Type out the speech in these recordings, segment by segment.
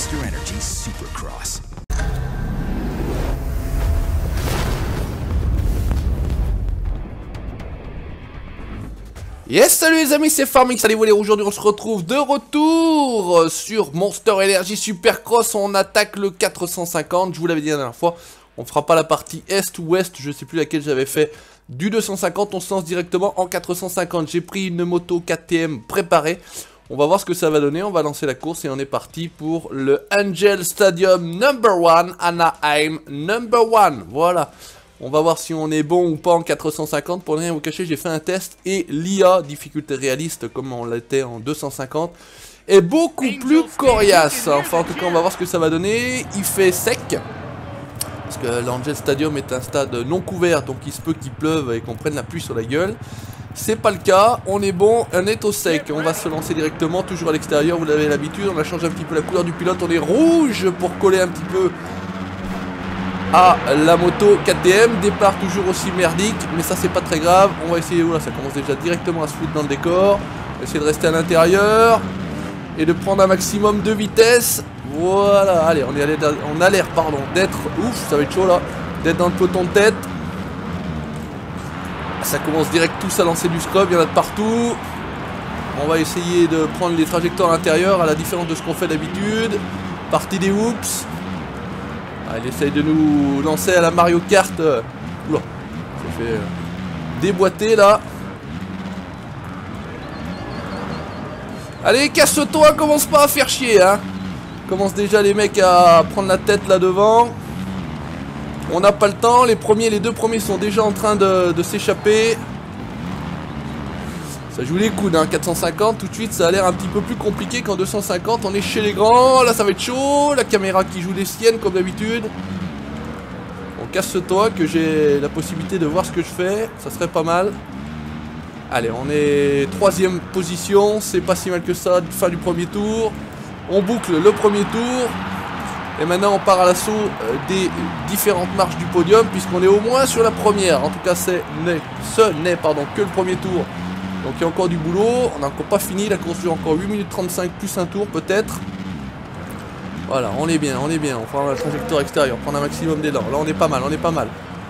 Monster Energy Supercross. Yes, salut les amis, c'est Farmix, allez voler. Aujourd'hui on se retrouve de retour sur Monster Energy Supercross. On attaque le 450, je vous l'avais dit la dernière fois. On fera pas la partie est ou ouest, je sais plus laquelle j'avais fait. Du 250, on se lance directement en 450. J'ai pris une moto KTM préparée. On va voir ce que ça va donner, on va lancer la course et on est parti pour le Angel Stadium #1, Anaheim #1, voilà. On va voir si on est bon ou pas en 450. Pour ne rien vous cacher, j'ai fait un test et l'IA, difficulté réaliste comme on l'était en 250, est beaucoup plus coriace. Enfin en tout cas on va voir ce que ça va donner. Il fait sec, parce que l'Angel Stadium est un stade non couvert, donc il se peut qu'il pleuve et qu'on prenne la pluie sur la gueule. C'est pas le cas, on est bon, on est au sec. On va se lancer directement, toujours à l'extérieur, vous avez l'habitude. On a changé un petit peu la couleur du pilote, on est rouge pour coller un petit peu à la moto KTM. Départ toujours aussi merdique, mais ça c'est pas très grave. On va essayer, oula, ça commence déjà directement à se foutre dans le décor. On va essayer de rester à l'intérieur et de prendre un maximum de vitesse. Voilà, allez, on a l'air d'être, ouf, ça va être chaud là, d'être dans le peloton de tête. Ça commence direct tous à lancer du scrub, il y en a de partout. On va essayer de prendre les trajectoires à l'intérieur, à la différence de ce qu'on fait d'habitude. Partie des whoops. Ah, il essaye de nous lancer à la Mario Kart. Oula, ça fait déboîter là. Allez, casse-toi, commence pas à faire chier, hein. Commence déjà les mecs à prendre la tête là devant. On n'a pas le temps, les deux premiers sont déjà en train de s'échapper. Ça joue les coudes, hein, 450, tout de suite ça a l'air un petit peu plus compliqué qu'en 250, on est chez les grands, là ça va être chaud, la caméra qui joue les siennes comme d'habitude. On casse-toi que j'ai la possibilité de voir ce que je fais, ça serait pas mal. Allez, on est 3ème position, c'est pas si mal que ça, fin du premier tour. On boucle le premier tour. Et maintenant on part à l'assaut des différentes marches du podium, puisqu'on est au moins sur la première. En tout cas ce n'est que le premier tour. Donc il y a encore du boulot, on n'a encore pas fini, la course dure encore 8 minutes 35 plus un tour peut-être. Voilà, on est bien, on prend la trajectoire extérieure, prendre un maximum d'élan. Là on est pas mal,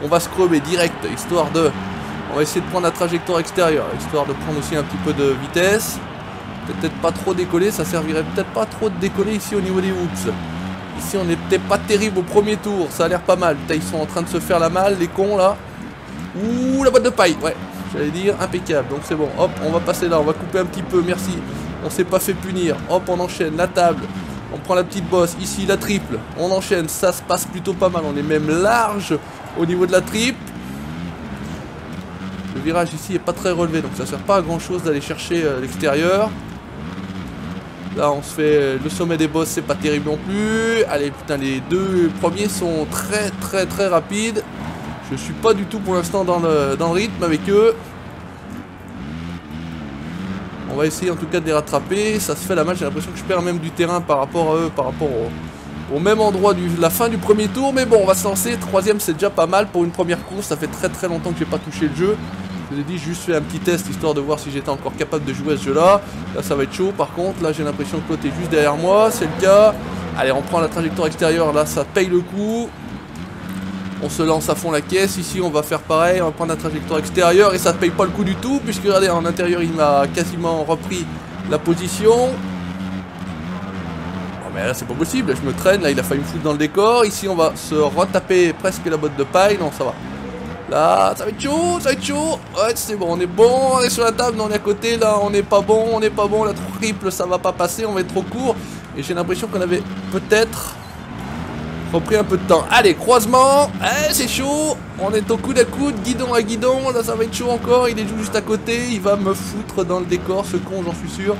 On va scrubber direct, histoire de... On va essayer de prendre la trajectoire extérieure, histoire de prendre aussi un petit peu de vitesse. Peut-être pas trop décoller, ça servirait peut-être pas trop de décoller ici au niveau des whoops. Ici on n'était pas terrible au premier tour, ça a l'air pas mal. Putain, ils sont en train de se faire la malle, les cons là. Ouh, la boîte de paille, ouais, j'allais dire impeccable. Donc c'est bon, hop, on va passer là, on va couper un petit peu, merci. On s'est pas fait punir, hop, on enchaîne, la table. On prend la petite bosse, ici la triple. On enchaîne, ça se passe plutôt pas mal, on est même large au niveau de la triple. Le virage ici est pas très relevé, donc ça sert pas à grand chose d'aller chercher l'extérieur. Là on se fait le sommet des bosses, c'est pas terrible non plus. Allez putain, les deux premiers sont très rapides. Je suis pas du tout pour l'instant dans le rythme avec eux. On va essayer en tout cas de les rattraper. Ça se fait la mal, j'ai l'impression que je perds même du terrain par rapport à eux, par rapport au même endroit de la fin du premier tour. Mais bon, on va se lancer, 3ème c'est déjà pas mal pour une première course. Ça fait très longtemps que j'ai pas touché le jeu. Je vous ai dit, j'ai juste fait un petit test histoire de voir si j'étais encore capable de jouer à ce jeu là. Là ça va être chaud par contre, là j'ai l'impression que l'autre est juste derrière moi, c'est le cas. Allez, on prend la trajectoire extérieure, là ça paye le coup. On se lance à fond la caisse, ici on va faire pareil, on va prendre la trajectoire extérieure et ça ne paye pas le coup du tout, puisque regardez, en intérieur il m'a quasiment repris la position. Oh mais là c'est pas possible, là, je me traîne, là il a failli me foutre dans le décor. Ici on va se retaper presque la botte de paille, non ça va. Là, ça va être chaud, ouais c'est bon, on est sur la table, non, on est à côté, là on n'est pas bon, la triple ça va pas passer, on va être trop court. Et j'ai l'impression qu'on avait peut-être repris un peu de temps. Allez, croisement, c'est chaud, on est au coude à coude, guidon à guidon, là ça va être chaud encore, il est juste à côté, il va me foutre dans le décor, ce con j'en suis sûr.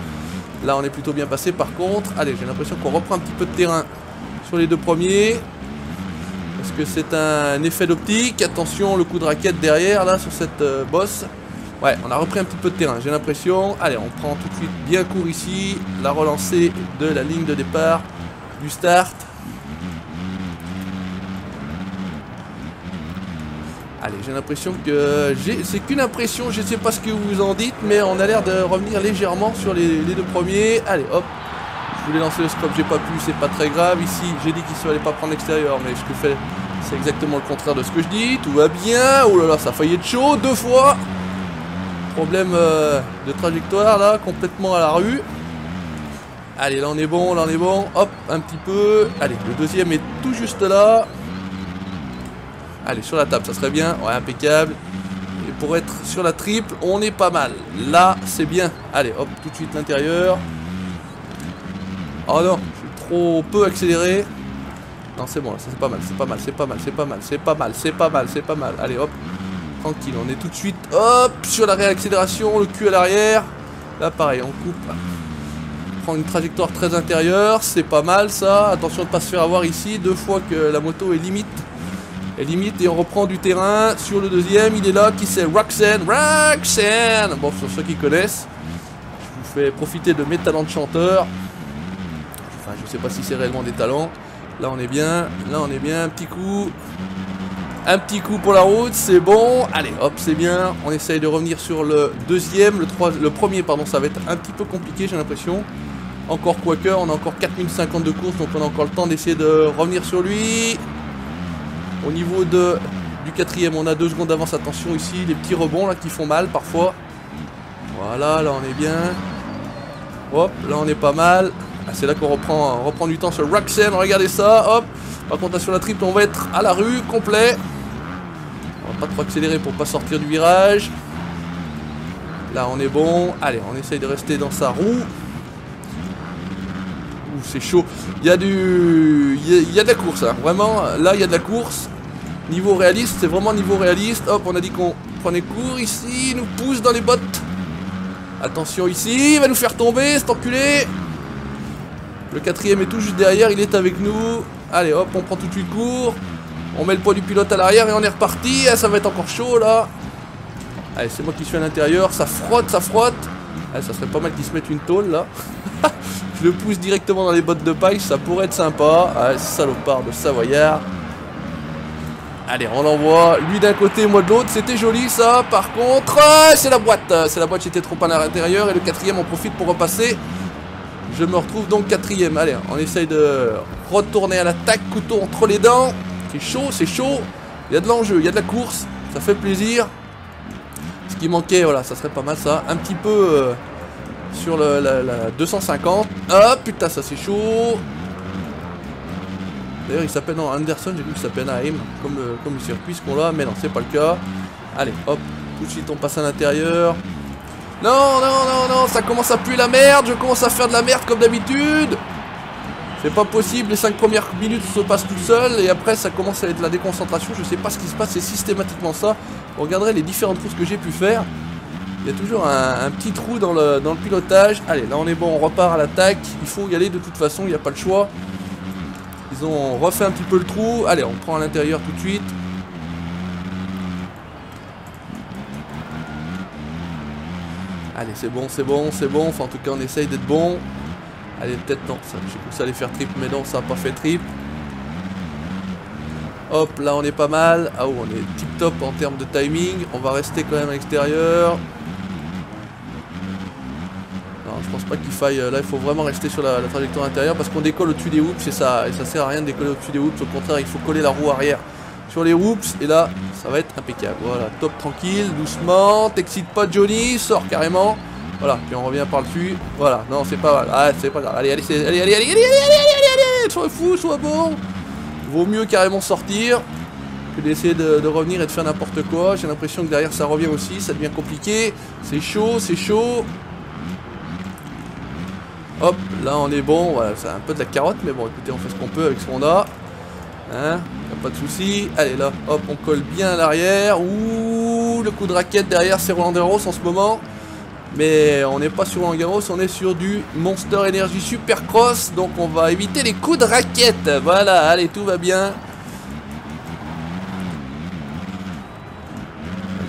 Là on est plutôt bien passé par contre. Allez, j'ai l'impression qu'on reprend un petit peu de terrain sur les deux premiers. Est-ce que c'est un effet d'optique? Attention, le coup de raquette derrière, là, sur cette bosse. Ouais, on a repris un petit peu de terrain, j'ai l'impression. Allez, on prend tout de suite bien court ici. La relancée de la ligne de départ du start. Allez, j'ai l'impression que... C'est qu'une impression, je ne sais pas ce que vous en dites, mais on a l'air de revenir légèrement sur les deux premiers. Allez, hop. voulais lancer le scope, j'ai pas pu, c'est pas très grave. Ici, j'ai dit qu'il ne fallait pas prendre l'extérieur, mais ce que je fais, c'est exactement le contraire de ce que je dis. Tout va bien. Oh là là, ça a failli être chaud 2 fois. Problème de trajectoire là, complètement à la rue. Allez, là on est bon, là on est bon. Hop, un petit peu. Allez, le deuxième est tout juste là. Allez, sur la table, ça serait bien. Ouais, impeccable. Et pour être sur la triple, on est pas mal. Là, c'est bien. Allez, hop, tout de suite l'intérieur. Oh non, je suis trop peu accéléré. Non, c'est bon, là, c'est pas mal, c'est pas mal, c'est pas mal, c'est pas mal, c'est pas mal, c'est pas mal, c'est pas mal. Allez, hop, tranquille, on est tout de suite, hop, sur la réaccélération, le cul à l'arrière. Là, pareil, on coupe. On prend une trajectoire très intérieure, c'est pas mal ça. Attention de ne pas se faire avoir ici, 2 fois que la moto est limite. Et on reprend du terrain sur le deuxième. Il est là, qui c'est? Roxanne. Bon, sur ceux qui connaissent, je vous fais profiter de mes talents de chanteur. Enfin, je sais pas si c'est réellement des talents. Là, on est bien. Là, on est bien. Un petit coup. Un petit coup pour la route, c'est bon. Allez, hop, c'est bien. On essaye de revenir sur le deuxième. Le premier, pardon, ça va être un petit peu compliqué, j'ai l'impression. Encore quoique, on a encore 4050 de course, donc on a encore le temps d'essayer de revenir sur lui. Au niveau du quatrième, on a 2 secondes d'avance. Attention ici, les petits rebonds là qui font mal parfois. Voilà, là on est bien. Hop, là on est pas mal. Ah, c'est là qu'on reprend du temps sur Roxanne. Regardez ça, hop. Par contre là sur la triple, on va être à la rue, complet. On va pas trop accélérer pour pas sortir du virage. Là on est bon. Allez, on essaye de rester dans sa roue. C'est chaud. Il y a de la course, hein. Vraiment, là il y a de la course. Niveau réaliste, c'est vraiment niveau réaliste. Hop, on a dit qu'on prenait court ici. Il nous pousse dans les bottes. Attention ici, il va nous faire tomber, cet enculé. Le quatrième est tout juste derrière, il est avec nous. Allez, hop, on prend tout de suite court. On met le poids du pilote à l'arrière et on est reparti. Ah, ça va être encore chaud là. Allez, c'est moi qui suis à l'intérieur. Ça frotte, ça frotte. Ah, ça serait pas mal qu'ils se mettent une tôle là. Je le pousse directement dans les bottes de paille, ça pourrait être sympa. Ah, salopard de Savoyard. Allez, on l'envoie. Lui d'un côté, moi de l'autre. C'était joli ça. Par contre, c'est la boîte. C'est la boîte, j'étais trop à l'intérieur. Et le quatrième, on profite pour repasser. Je me retrouve donc quatrième. Allez, on essaye de retourner à l'attaque. Couteau entre les dents. C'est chaud, c'est chaud. Il y a de l'enjeu, il y a de la course. Ça fait plaisir. Ce qui manquait, voilà, ça serait pas mal ça. Un petit peu... sur la 250. Hop, putain, ça c'est chaud. D'ailleurs, il s'appelle Anderson, j'ai vu qu'il s'appelle Naim, comme le circuit, ce qu'on l'a, mais non, c'est pas le cas. Allez, hop, tout de suite on passe à l'intérieur. Non, non, non, non, ça commence à puer la merde, je commence à faire de la merde comme d'habitude. C'est pas possible, les 5 premières minutes se passent tout seul, et après ça commence à être la déconcentration, je sais pas ce qui se passe, c'est systématiquement ça. Vous regarderez les différentes courses que j'ai pu faire. Il y a toujours un petit trou dans le pilotage. Allez, là on est bon, on repart à l'attaque. Il faut y aller de toute façon, il n'y a pas le choix. Ils ont refait un petit peu le trou. Allez, on prend à l'intérieur tout de suite. Allez, c'est bon, c'est bon, c'est bon. Enfin, en tout cas, on essaye d'être bon. Allez, peut-être non. J'ai cru que ça allait faire triple, mais non, ça n'a pas fait triple. Hop, là on est pas mal. Ah, oh, on est tip top en termes de timing. On va rester quand même à l'extérieur. Non, je pense pas qu'il faille. Là, il faut vraiment rester sur la trajectoire intérieure parce qu'on décolle au-dessus des hoops et ça sert à rien de décoller au-dessus des hoops. Au contraire, il faut coller la roue arrière sur les hoops et là, ça va être impeccable. Voilà, top, tranquille, doucement. T'excites pas, Johnny, sors carrément. Voilà, puis on revient par-dessus. Voilà, non, c'est pas mal. Ah, c'est pas grave. Allez, allez, allez, allez, allez, allez, allez, allez, sois fou, sois bon. Vaut mieux carrément sortir que d'essayer de revenir et de faire n'importe quoi. J'ai l'impression que derrière ça revient aussi, ça devient compliqué. C'est chaud, c'est chaud. Hop, là on est bon. Voilà, c'est un peu de la carotte, mais bon, écoutez, on fait ce qu'on peut avec ce qu'on a. Hein, y a pas de souci. Allez, là, hop, on colle bien à l'arrière. Ouh, le coup de raquette derrière, c'est Roland Garros en ce moment. Mais on n'est pas sur Roland Garros, on est sur du Monster Energy Supercross. Donc on va éviter les coups de raquette. Voilà, allez, tout va bien.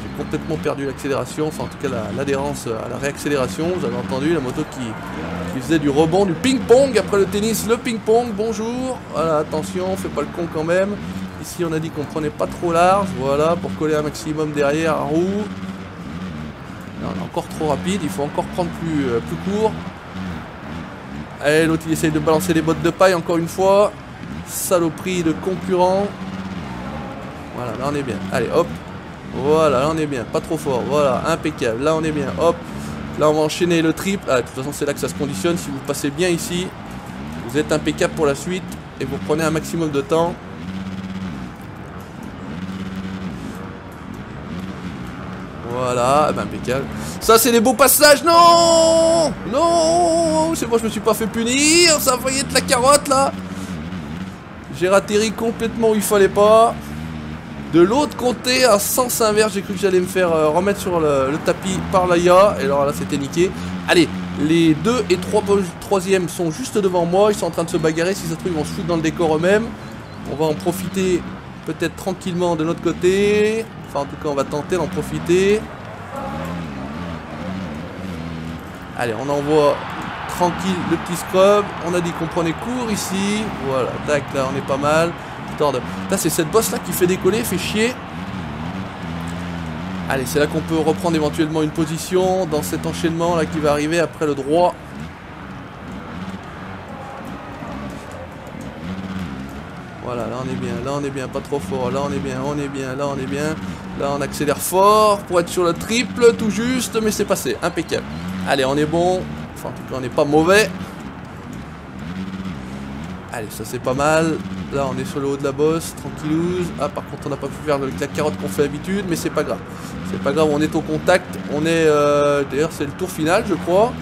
J'ai complètement perdu l'accélération. Enfin, en tout cas, l'adhérence à la réaccélération. Vous avez entendu la moto qui faisait du rebond, du ping-pong. Après le tennis, le ping-pong. Bonjour. Voilà, attention, fais pas le con quand même. Ici, on a dit qu'on prenait pas trop large. Voilà, pour coller un maximum derrière à roue. Non, on est encore trop rapide, il faut encore prendre plus court. Allez, l'autre il essaye de balancer les bottes de paille encore une fois. Saloperie de concurrent. Voilà, là on est bien. Allez, hop. Voilà, là on est bien. Pas trop fort. Voilà, impeccable. Là on est bien. Hop. Là on va enchaîner le triple. Ah, de toute façon c'est là que ça se conditionne. Si vous passez bien ici, vous êtes impeccable pour la suite. Et vous prenez un maximum de temps. Voilà, ben impeccable. Ça c'est des beaux passages. Non. Non. C'est bon, je me suis pas fait punir. Ça va être la carotte là. J'ai atterri complètement où il fallait pas. De l'autre côté, à sens inverse, j'ai cru que j'allais me faire remettre sur le tapis par l'AIA. Et alors là, c'était niqué. Allez, les 2 et 3e sont juste devant moi. Ils sont en train de se bagarrer. Si ça se trouve, ils vont se foutre dans le décor eux-mêmes. On va en profiter peut-être tranquillement de notre côté. Enfin, en tout cas, on va tenter d'en profiter. Allez, on envoie tranquille le petit scrub. On a dit qu'on prenait court ici. Voilà, tac, là, on est pas mal. Là c'est cette bosse là qui fait décoller, fait chier. Allez, c'est là qu'on peut reprendre éventuellement une position dans cet enchaînement là qui va arriver après le droit. Voilà, là on est bien, là on est bien, pas trop fort, là on est bien, on est bien, là on est bien. Là on accélère fort pour être sur le triple tout juste, mais c'est passé, impeccable. Allez, on est bon, enfin en tout cas on n'est pas mauvais. Allez, ça c'est pas mal. Là on est sur le haut de la bosse, tranquillouse. Ah par contre on n'a pas pu faire la carotte qu'on fait d'habitude, mais c'est pas grave. C'est pas grave, on est au contact. On est... D'ailleurs c'est le tour final je crois.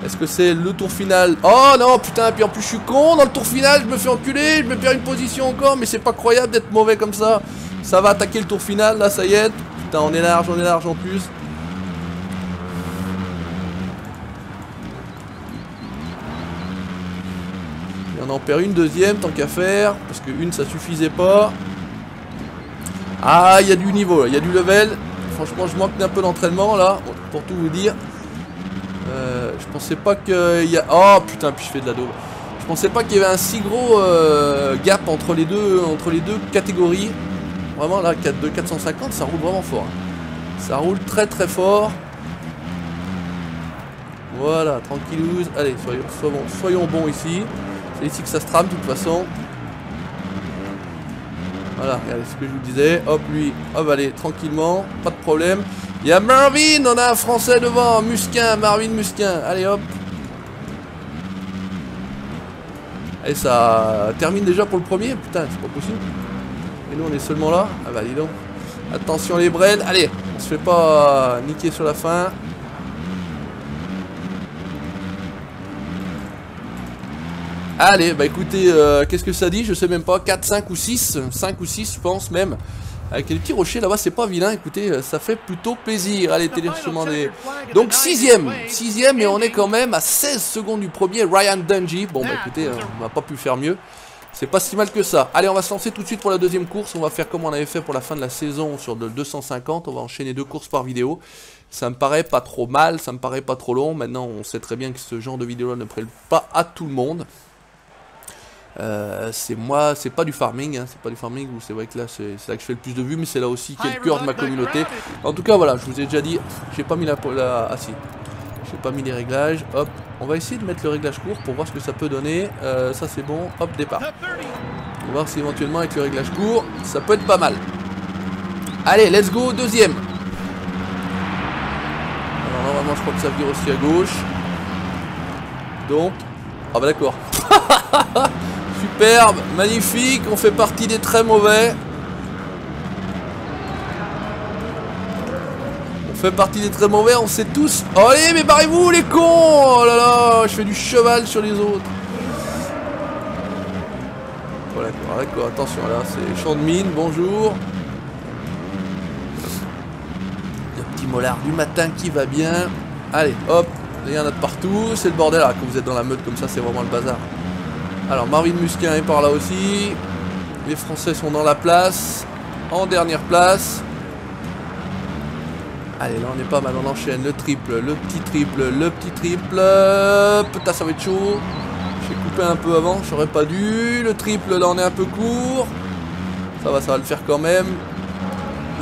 Est-ce que c'est le tour final? Oh non putain, puis en plus je suis con. Dans le tour final je me fais enculer, je me perds une position encore. Mais c'est pas croyable d'être mauvais comme ça. Ça va attaquer le tour final, là ça y est. Putain on est large en plus. On en perd une deuxième tant qu'à faire, parce que une ça suffisait pas. Ah, il y a du niveau, il y a du level. Franchement, je manque d'un peu d'entraînement là, pour tout vous dire. Je pensais pas qu'il y a... Oh putain, puis je fais de la daube. Je pensais pas qu'il y avait un si gros gap entre les deux catégories. Vraiment là, 450, ça roule vraiment fort. Ça roule très très fort. Voilà, tranquillouse. Allez, soyons bons ici. C'est ici que ça se trame de toute façon. Voilà, regardez ce que je vous disais. Hop, lui, hop, allez, tranquillement, pas de problème. Il y a Marvin, on a un Français devant, Musquin, Marvin Musquin. Allez, hop. Allez, ça termine déjà pour le premier. Putain, c'est pas possible. Et nous, on est seulement là. Ah bah, dis donc. Attention les brels. Allez, on se fait pas niquer sur la fin. Allez, bah écoutez, qu'est-ce que ça dit? Je sais même pas, 4, 5 ou 6, 5 ou 6 je pense même. Avec les petits rochers là-bas, c'est pas vilain, écoutez, ça fait plutôt plaisir. Allez, téléchargement des... Donc 6ème, et on est quand même à 16 secondes du premier, Ryan Dungey. Bon bah écoutez, on n'a pas pu faire mieux. C'est pas si mal que ça. Allez, on va se lancer tout de suite pour la deuxième course. On va faire comme on avait fait pour la fin de la saison sur le 250. On va enchaîner 2 courses par vidéo. Ça me paraît pas trop mal, ça me paraît pas trop long. Maintenant, on sait très bien que ce genre de vidéo-là ne plaît pas à tout le monde. C'est pas du farming, hein, c'est pas du farming, c'est vrai que là c'est là que je fais le plus de vues, mais c'est là aussi qui est le cœur de ma communauté. En tout cas voilà, je vous ai déjà dit, j'ai pas mis ah si, j'ai pas mis les réglages. Hop, on va essayer de mettre le réglage court pour voir ce que ça peut donner. Ça c'est bon, hop, départ. On va voir si éventuellement avec le réglage court, ça peut être pas mal. Allez, let's go, deuxième. Alors normalement je crois que ça vire aussi à gauche. Donc, ah bah d'accord. Superbe, magnifique, on fait partie des très mauvais. On fait partie des très mauvais, on sait tous. Oh, allez, mais barrez-vous les cons. Oh là là, je fais du cheval sur les autres. Voilà, d'accord, attention là, c'est champ de mine, bonjour. Le petit mollard du matin qui va bien. Allez, hop, il y en a de partout, c'est le bordel. Alors, quand vous êtes dans la meute comme ça, c'est vraiment le bazar. Alors Marvin Musquin est par là aussi. Les Français sont dans la place. En dernière place. Allez, là on est pas mal, on enchaîne le triple, le petit triple, le petit triple. Putain, ça va être chaud. J'ai coupé un peu avant, j'aurais pas dû. Le triple, là on est un peu court. Ça va le faire quand même.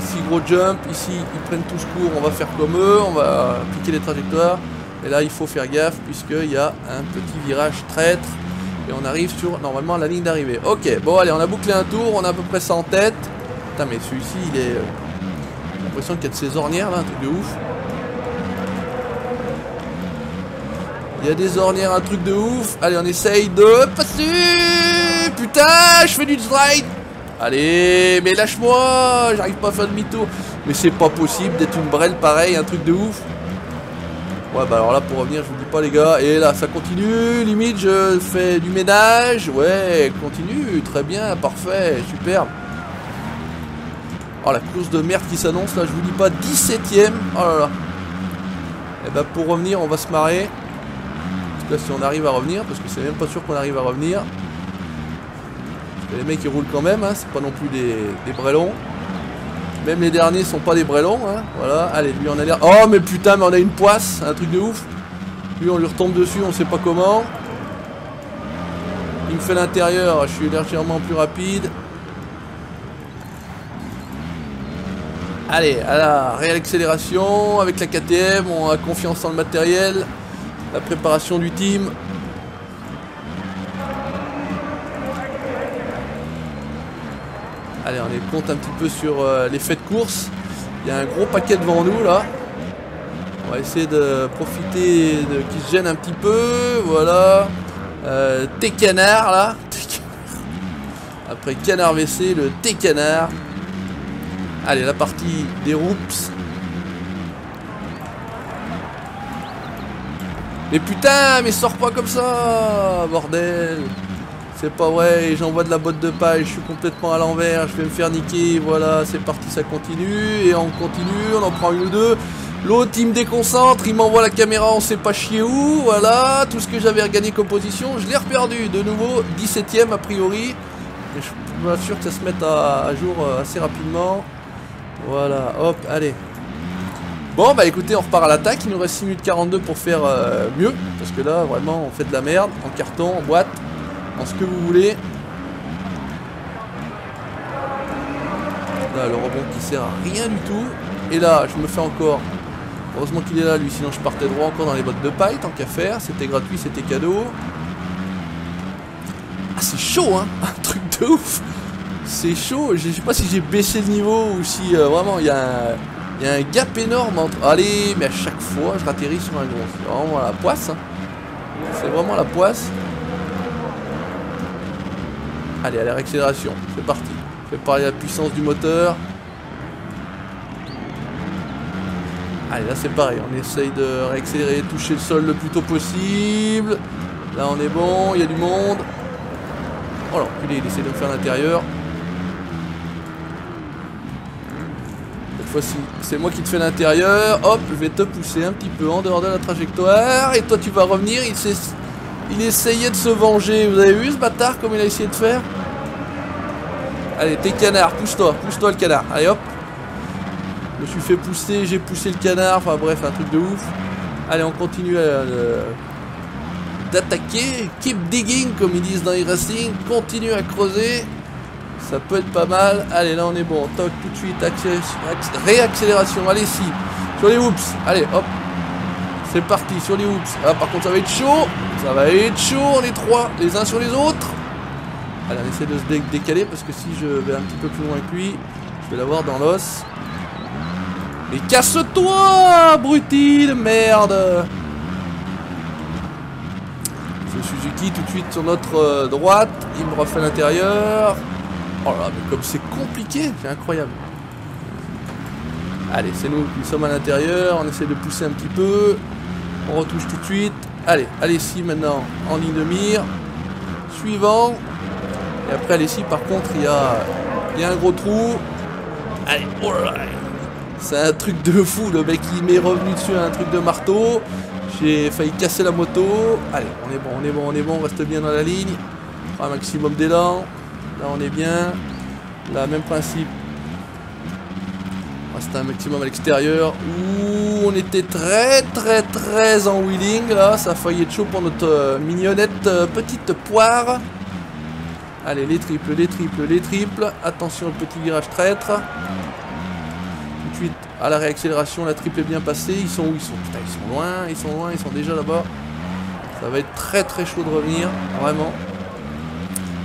Ici gros jump, ici ils prennent tous court, on va faire comme eux. On va appliquer les trajectoires. Et là il faut faire gaffe puisqu'il y a un petit virage traître. Et on arrive sur normalement la ligne d'arrivée. Ok, bon allez, on a bouclé un tour, on a à peu près ça en tête. Putain mais celui-ci il est... J'ai l'impression qu'il y a de ces ornières là, un truc de ouf. Il y a des ornières, un truc de ouf. Allez, on essaye de passer. Putain, je fais du slide. Allez, mais lâche-moi. J'arrive pas à faire demi-tour. Mais c'est pas possible d'être une brêle pareil, un truc de ouf. Ouais, bah alors là, pour revenir, je vous dis pas, les gars. Et là, ça continue. Limite, je fais du ménage. Ouais, continue. Très bien, parfait, superbe. Oh, la course de merde qui s'annonce, là, je vous dis pas, 17ème. Oh là là. Et bah, pour revenir, on va se marrer. Là, si on arrive à revenir, parce que c'est même pas sûr qu'on arrive à revenir. Parce que les mecs ils roulent quand même, hein, c'est pas non plus des brélons. Même les derniers sont pas des brélons, hein, voilà. Allez, lui on a l'air... Oh mais putain, mais on a une poisse, un truc de ouf. Lui on lui retombe dessus, on sait pas comment. Il me fait l'intérieur, je suis légèrement plus rapide. Allez, à la réaccélération avec la KTM, on a confiance en le matériel. La préparation du team. Allez, on est compte un petit peu sur l'effet de course. Il y a un gros paquet devant nous là. On va essayer de profiter de qui se gêne un petit peu. Voilà. T-canard là. Après canard WC, le T-canard. Allez, la partie des roups. Mais putain, mais sors pas comme ça, bordel. C'est pas vrai, j'envoie de la botte de paille, je suis complètement à l'envers, je vais me faire niquer, voilà, c'est parti, ça continue, et on continue, on en prend une ou deux. L'autre, il me déconcentre, il m'envoie la caméra, on sait pas chier où, voilà, tout ce que j'avais regagné comme position, je l'ai reperdu, de nouveau, 17ème a priori. Et je m'assure que ça se mette à jour assez rapidement. Voilà, hop, allez. Bon bah écoutez, on repart à l'attaque, il nous reste 6 minutes 42 pour faire mieux, parce que là vraiment on fait de la merde, en carton, en boîte, en ce que vous voulez. Là le rebond qui sert à rien du tout, et là je me fais encore, heureusement qu'il est là lui, sinon je partais droit encore dans les bottes de paille, tant qu'à faire, c'était gratuit, c'était cadeau. Ah c'est chaud hein, un truc de ouf, c'est chaud, je sais pas si j'ai baissé le niveau ou si vraiment il y a un gap énorme entre... Allez, mais à chaque fois, je ratterris sur un gros. C'est vraiment la poisse. Hein. C'est vraiment la poisse. Allez, à la réaccélération. C'est parti. Je vais parler de la puissance du moteur. Allez, là c'est pareil. On essaye de réaccélérer, toucher le sol le plus tôt possible. Là, on est bon. Il y a du monde. Oh là, il essaie de me faire l'intérieur. Fois-ci, c'est moi qui te fais l'intérieur. Hop, je vais te pousser un petit peu en dehors de la trajectoire. Et toi, tu vas revenir. Il essayait de se venger. Vous avez vu ce bâtard comme il a essayé de faire? Allez, t'es canard, pousse-toi le canard. Allez hop. Je me suis fait pousser, j'ai poussé le canard. Enfin bref, un truc de ouf. Allez, on continue d'attaquer. Keep digging, comme ils disent dans e-racing. Continue à creuser. Ça peut être pas mal. Allez, là on est bon. Toc, tout de suite. Réaccélération. Allez, si. Sur les whoops. Allez, hop. C'est parti sur les whoops. Ah, par contre, ça va être chaud. Ça va être chaud. On est trois, les uns sur les autres. Allez, on essaie de se décaler parce que si je vais un petit peu plus loin que lui, je vais l'avoir dans l'os. Mais casse-toi, abruti de merde. Ce Suzuki tout de suite sur notre droite. Il me refait l'intérieur. Oh là, mais comme c'est compliqué, c'est incroyable. Allez, c'est nous qui sommes à l'intérieur, on essaie de pousser un petit peu. On retouche tout de suite. Allez, allez-y maintenant, en ligne de mire. Suivant. Et après, allez-y, par contre, il y a un gros trou. Allez, oh là là. C'est un truc de fou, le mec il m'est revenu dessus à un truc de marteau. J'ai failli casser la moto. Allez, on est bon, on est bon, on est bon, on reste bien dans la ligne. Un maximum d'élan. Là on est bien. Là même principe. C'est un maximum à l'extérieur. Ouh, on était très en wheeling là. Ça a failli être chaud pour notre mignonnette petite poire. Allez, les triples. Attention au petit virage traître. Tout de suite À la réaccélération, la triple est bien passée. Ils sont où? Ils sont, putain, ils sont loin, ils sont loin, ils sont déjà là-bas. Ça va être très très chaud de revenir, vraiment.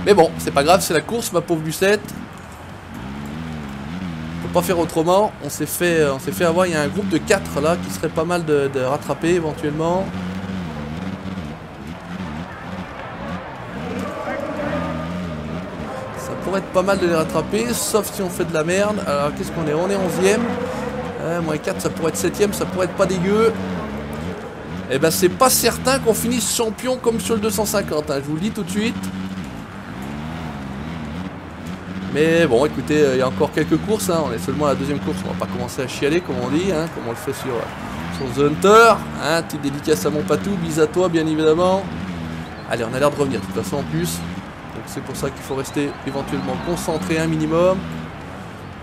Mais bon, c'est pas grave, c'est la course, ma pauvre Lucette. Faut pas faire autrement. On s'est fait avoir. Il y a un groupe de 4 là qui serait pas mal de rattraper éventuellement. Ça pourrait être pas mal de les rattraper, sauf si on fait de la merde. Alors qu'est-ce qu'on est? On est 11ème. Moins 4, ça pourrait être 7ème, ça pourrait être pas dégueu. Et ben c'est pas certain qu'on finisse champion comme sur le 250, hein, je vous le dis tout de suite. Mais bon, écoutez, il y a encore quelques courses, hein. On est seulement à la deuxième course, on va pas commencer à chialer comme on dit, hein, comme on le fait sur The Hunter. Hein, petite dédicace à mon patou, bis à toi bien évidemment. Allez, on a l'air de revenir de toute façon en plus. Donc c'est pour ça qu'il faut rester éventuellement concentré un minimum.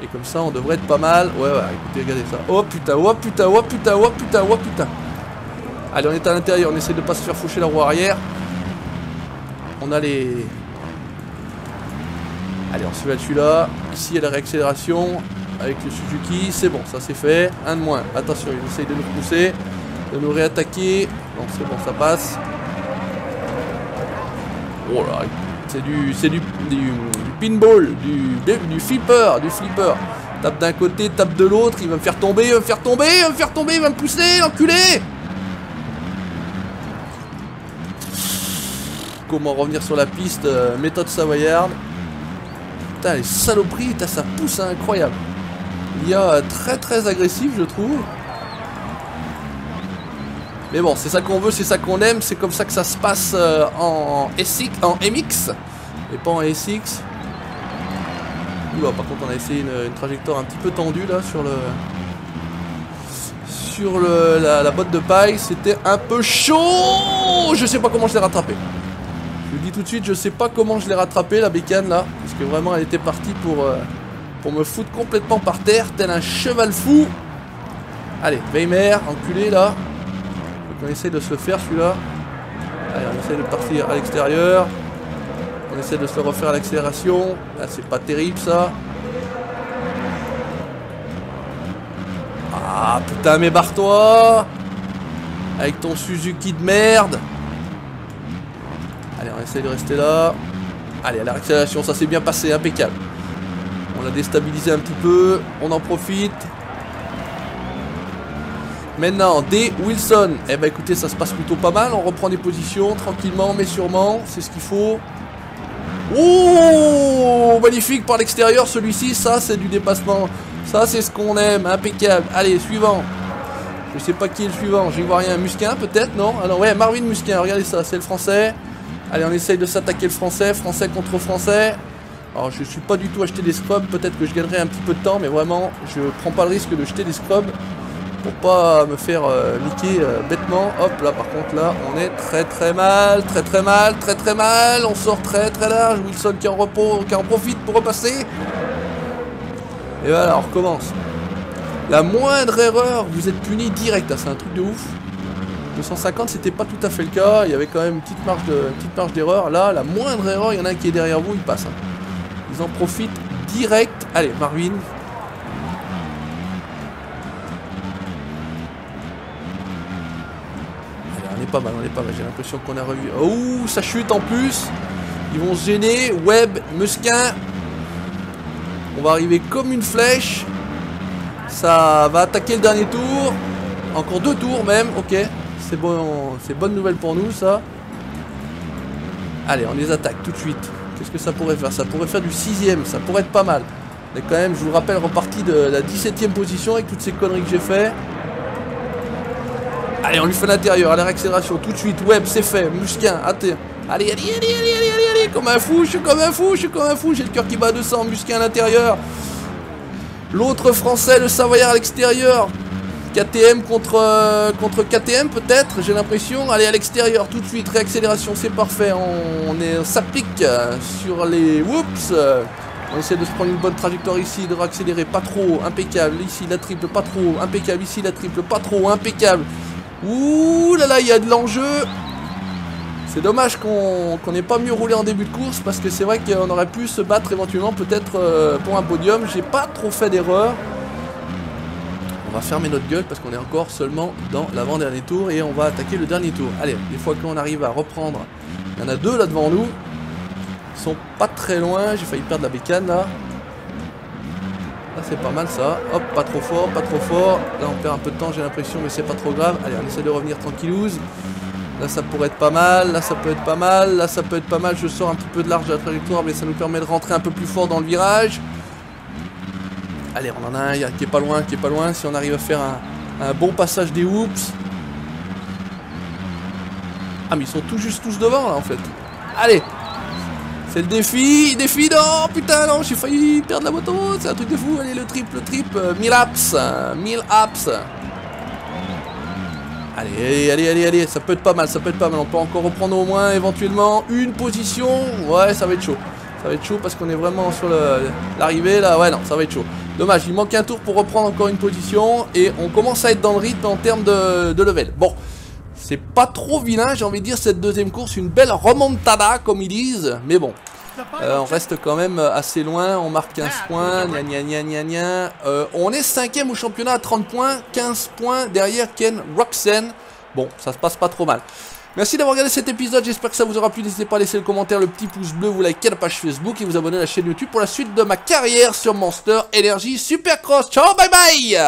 Et comme ça on devrait être pas mal. Ouais, écoutez, regardez ça. Oh putain, oh putain, oh putain, oh putain, oh putain. Allez, on est à l'intérieur, on essaie de pas se faire faucher la roue arrière. On a les... Allez, on se met celui-là. Ici, il y a la réaccélération avec le Suzuki. C'est bon, ça c'est fait. Un de moins. Attention, il essaye de nous pousser, de nous réattaquer. Non, c'est bon, ça passe. Oh là, c'est du pinball, du flipper, Tape d'un côté, tape de l'autre. Il va me faire tomber, il va me faire tomber, il va me faire tomber, il va me pousser, l'enculé. Comment revenir sur la piste, méthode savoyarde. Putain, les saloperies, putain, ça pousse, hein, incroyable. Il y a très très agressif, je trouve. Mais bon, c'est ça qu'on veut, c'est ça qu'on aime, c'est comme ça que ça se passe en MX et pas en SX. Oula, par contre, on a essayé une trajectoire un petit peu tendue là sur la botte de paille. C'était un peu chaud. Je sais pas comment je l'ai rattrapé. Je vous dis tout de suite, je sais pas comment je l'ai rattrapé la bécane là, parce que vraiment elle était partie pour me foutre complètement par terre, tel un cheval fou. Allez, Weimer, enculé là. On essaie de se le faire celui-là. Allez, on essaie de partir à l'extérieur. On essaie de se le refaire à l'accélération. Là, c'est pas terrible ça. Ah putain, mais barre-toi avec ton Suzuki de merde. Allez, on essaie de rester là. Allez, à l'accélération, ça s'est bien passé, impeccable. On l'a déstabilisé un petit peu. On en profite. Maintenant, D. Wilson. Eh ben écoutez, ça se passe plutôt pas mal. On reprend des positions tranquillement, mais sûrement. C'est ce qu'il faut. Oh, magnifique par l'extérieur, celui-ci. Ça, c'est du dépassement. Ça, c'est ce qu'on aime. Impeccable. Allez, suivant. Je sais pas qui est le suivant. J'y vois rien. Musquin, peut-être, non? Ah non, ouais, Marvin Musquin. Regardez ça, c'est le français. Allez, on essaye de s'attaquer le français. Français contre français. Alors, je suis pas du tout acheté des scrubs. Peut-être que je gagnerai un petit peu de temps, mais vraiment, je prends pas le risque de jeter des scrubs. Pour pas me faire niquer bêtement. Hop là, par contre là on est très mal. On sort très large. Wilson qui est en repos, qui en profite pour repasser. Et voilà, on recommence. La moindre erreur, vous êtes puni direct, c'est un truc de ouf. 250 c'était pas tout à fait le cas. Il y avait quand même une petite marge d'erreur. Là, la moindre erreur, il y en a un qui est derrière vous, il passe, hein. Ils en profitent direct. Allez, Marvin. On est pas mal, j'ai l'impression qu'on a revu. Oh, ça chute en plus. Ils vont se gêner. Webb, Musquin. On va arriver comme une flèche. Ça va attaquer le dernier tour. Encore 2 tours même, ok. C'est bon, c'est bonne nouvelle pour nous ça. Allez, on les attaque tout de suite. Qu'est-ce que ça pourrait faire? Ça pourrait faire du 6ème, ça pourrait être pas mal. Mais quand même, je vous le rappelle, reparti de la 17ème position avec toutes ces conneries que j'ai fait. Allez, on lui fait l'intérieur, à la réaccélération, tout de suite. Webb, c'est fait. Musquin, allez, comme un fou, je suis comme un fou. J'ai le cœur qui bat à 200, Musquin à l'intérieur. L'autre français, le Savoyard à l'extérieur. KTM contre KTM peut-être, j'ai l'impression. Allez, à l'extérieur, tout de suite, réaccélération, c'est parfait. On s'applique sur les whoops. On essaie de se prendre une bonne trajectoire ici, de réaccélérer, pas trop, impeccable. Ici, la triple, pas trop, impeccable. Ici, la triple, pas trop, impeccable. Ouh là là, il y a de l'enjeu. C'est dommage qu'on n'ait pas mieux roulé en début de course, parce que c'est vrai qu'on aurait pu se battre éventuellement peut-être pour un podium. J'ai pas trop fait d'erreur. On va fermer notre gueule parce qu'on est encore seulement dans l'avant-dernier tour et on va attaquer le dernier tour. Allez, des fois qu'on arrive à reprendre, il y en a deux là devant nous. Ils sont pas très loin, j'ai failli perdre la bécane là. Là c'est pas mal ça, hop, pas trop fort, pas trop fort. Là on perd un peu de temps j'ai l'impression mais c'est pas trop grave. Allez on essaie de revenir tranquillouse. Là ça pourrait être pas mal, là ça peut être pas mal, là ça peut être pas mal. Je sors un petit peu de large de la trajectoire mais ça nous permet de rentrer un peu plus fort dans le virage. Allez on en a un qui est pas loin, si on arrive à faire un bon passage des whoops. Ah mais ils sont tout juste tous devant là en fait. Allez. C'est le défi, non, putain, non, j'ai failli perdre la moto, c'est un truc de fou, allez, le trip, 1000 apps, 1000 apps. Allez, ça peut être pas mal, on peut encore reprendre au moins, éventuellement, une position, ouais, ça va être chaud parce qu'on est vraiment sur l'arrivée, là, ouais, non, ça va être chaud. Dommage, il manque un tour pour reprendre encore une position, et on commence à être dans le rythme en termes de level. Bon. C'est pas trop vilain, j'ai envie de dire, cette deuxième course, une belle remontada, comme ils disent. Mais bon, on reste quand même assez loin, on marque 15 points, on est 5ème au championnat à 30 points, 15 points derrière Ken Roczen. Bon, ça se passe pas trop mal. Merci d'avoir regardé cet épisode, j'espère que ça vous aura plu. N'hésitez pas à laisser le commentaire, le petit pouce bleu, vous likez la page Facebook et vous abonner à la chaîne YouTube pour la suite de ma carrière sur Monster Energy Supercross. Ciao, bye bye.